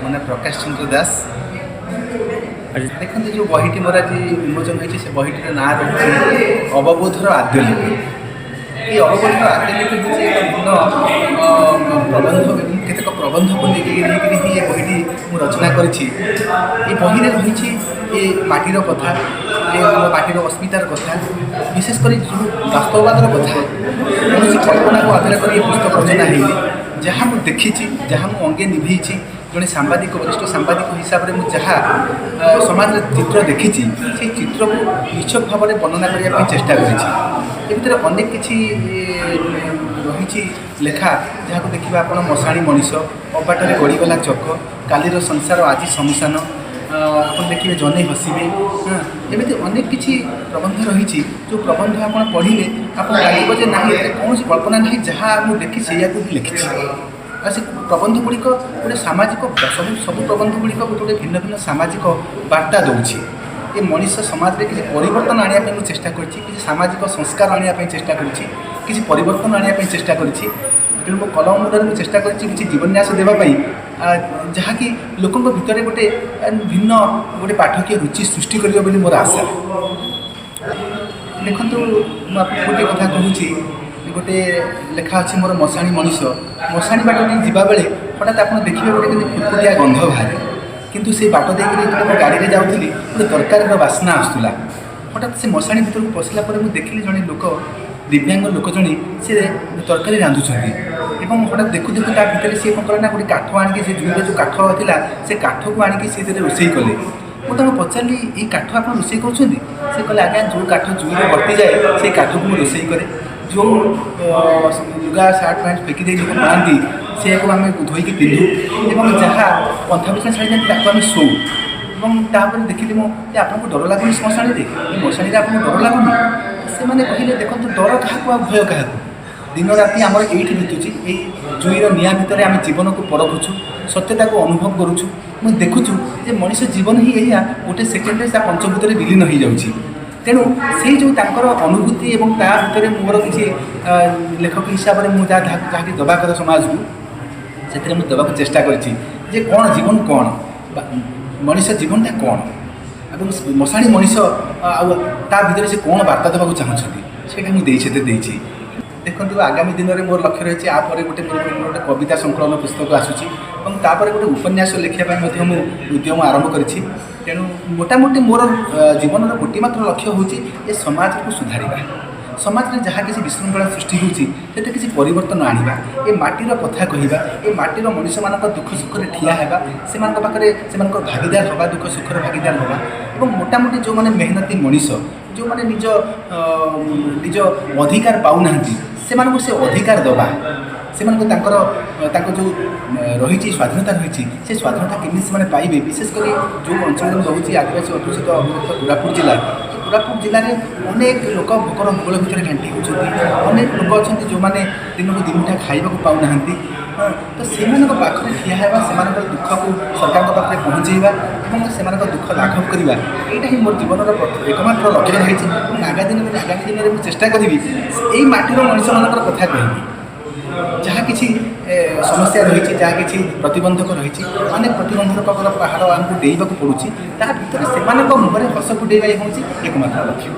मन प्रकाश चंद्र दास। देखते जो बहीटी मोर आज विमोचन होती से बहीटर ना रही अवबोधर आद्यलिपि। ये अवबोधर आद्यलिपि हूँ एक भिन्न प्रबंध केतक प्रबंध को लेकिन ये बहीटी मुझे रचना करी। बही रही ये माटीर कथा, ये माटीर अस्मितार कथा, विशेषकर वास्तववादर कथा कौन कल्पना को आधार कर पुस्तक रचना है। जहाँ मुझे देखी, जहाँ मुझे अंगे निभे जड़े सांबादिक वरिष्ठ सांबादिक हिसाब से मुझे समाज चित्र देखी से चित्र को निछक भाव में वर्णना करने चेष्टा कर अनेक किसी रही लेखा जहाँ देखा आप मशाणी मनीष, अबाटर गड़ीगला चक, कालीर संसार आज शमशान, आप देखिए जने हसबे। हाँ, एमती अनेक किसी प्रबंध रही जो प्रबंध आप पढ़ले आप लगे ना कौन कल्पना ना जहाँ मुझे देखी से लिखी। से प्रबंध गुड़िक गोटे सामाजिक सब प्रबंध गुड़िक गोटे भिन्न भिन्न सामाजिक बार्ता दूसरी। ये मनीष समाज में किसी परिवर्तन आने मुझे चेष्टा कर सामाजिक संस्कार आने चेष्टा कर परिवर्तन आने चेष्टा कर तेणु मो कलम मुद्रार मुझे चेष्टा कर जीवन्यास देवाई जहाँकि लोकों भितर गोटे भिन्न गोटे पाठकीय रुचि सृष्टि कर मोर आशा। देखो मुझे गोटे कथा कहूँ गोटे लेखा अच्छी मोर मशाणी मनीष मशाणी बाट जावा बेले हठात आप देखिए गोटे फुटफुटिया गंध बाहर किंतु से बाट देकर गाड़ी में जाऊँगी गोटे तरकारी बास्ना आसूला। हठात से मशाणी भर को पशिला देखिली जड़े लोक दिव्यांग लोक जड़े से तरकारी रांधुंट और हठात देखु देखु ता भर सी कौन कला गोटे काठ आणिक से जुईर जो काठ था से काठ को आणिक से रोसे कले। मुझे पचारि ये काठ आप रोसे कर कहले आज्ञा जो काठ जुईर बर्ती जाए से काठ को रोसे करे। जो लुगा सार्ट पैंट फेंकी दे लोग पाती से आम धोईक पिंधु और जहाँ पंथा पिछा छाड़ी जाती आम शो। और देखिली मुझे आपको डर लगुनि मशाणी मशाणी आपको डर लगुनि से मैंने कहले देखो डर क्या भय क्या दिन राति आम ये बीतुची जुईर निआ भितर आम जीवन को परखुचु सत्यता को अनुभव करुचु। मुझे देखुचु जे मनीष जीवन ही यही गोटे सेकेंड पंचभूत विलीन हो जाऊँगी। तेणु से जो अनुभूति और ता भर मोर किसी लेखक हिसाब से मुझे जहाँ दबा कथा समाज को से देवाक चेष्टा कर कौन जीवन कौन मनीष जीवनटा कौन और मशाणी मनीष ता भर से कौन वार्ता देवाक चाहते मुझे देखो आगामी दिन में मोर लक्ष्य रही है गोटे गोटे कविता संकलन पुस्तक आसूसी और गोटे उपन्यास लिखापी मुझे उद्यम आरंभ करी। तेणु मोटामोटी मोर जीवन गोटे मात्र लक्ष्य हूँ समाज को सुधार समाज में जहाँ किसी विशृंखला सृष्टि होती किसी परिवर्तन आनिबा ये माटीर कथा कहवा ये माटीर मनीष मान दुख सुख ठिया से पाखे से भागीदार हवा दुख सुखर भागीदार हवा और मोटामोटी जो मैंने मेहनती मनीष जो मैंने निज निज अधिकार पाऊना से अधिकार दबा से जो रही स्वाधीनता रही से स्वाधीनता केमी से पाइबे। विशेषकर जो अंचल में रोचे आदिवासी अध्युषित अभियुक्त कोरापुट जिला कोरापुट जिले में अनेक लोक भोकर भूगोल भितर घाटी होती अनेक लोक अच्छा जो मैंने दिन को दिन मुठा खाइबा पाऊना। तो से पाखे ठिया से दुख को सरकार पाखे पहुँचेवा और से दुख लाघव करवा यहाँ ही मोर जीवन एकमात्र लक्ष्य रही। आगामी दिन में चेष्टा करी यही माटीर मनीष मान कथा कहबी जहाँ किसी समस्या रही जहाँ किसी प्रतिबंधक रही अनेक प्रतिबंधक पहाड़ आमको डेवाक पड़ूँ ता भर से मुहर हस फुटेबा हूँ एकमात्र लक्ष्य।